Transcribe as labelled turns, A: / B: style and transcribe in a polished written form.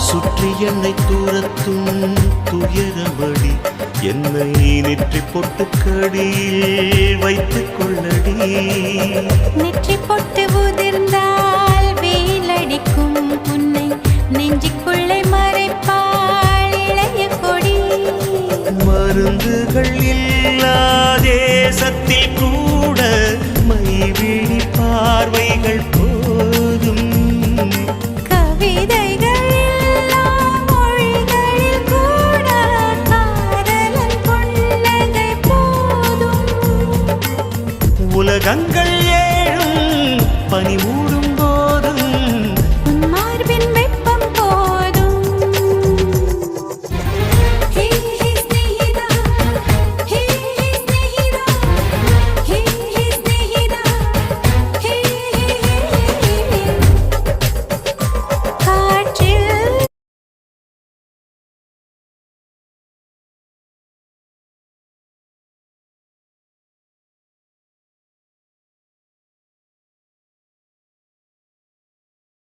A: சுற்றி என்னை தூரத்தும் துயரமடி என்னை நெற்றி பொட்டு கடியில் வைத்துக் கொள்ளடி.
B: நெற்றி பொட்டு உதிர்ந்தால் வேலடிக்கும் உன்னை நெஞ்சுக்குள்ளே மறைப்பாள் இளைய கொடி.
A: மருந்துகள் இல்லா தேசத்தில் கூட மைவிழி பார்வைகள் போதும்.
B: கவிதைகள் இல்லா மொழிகளில் கூட காதலன் புன்னகை போதும்.
A: உலகங்கள்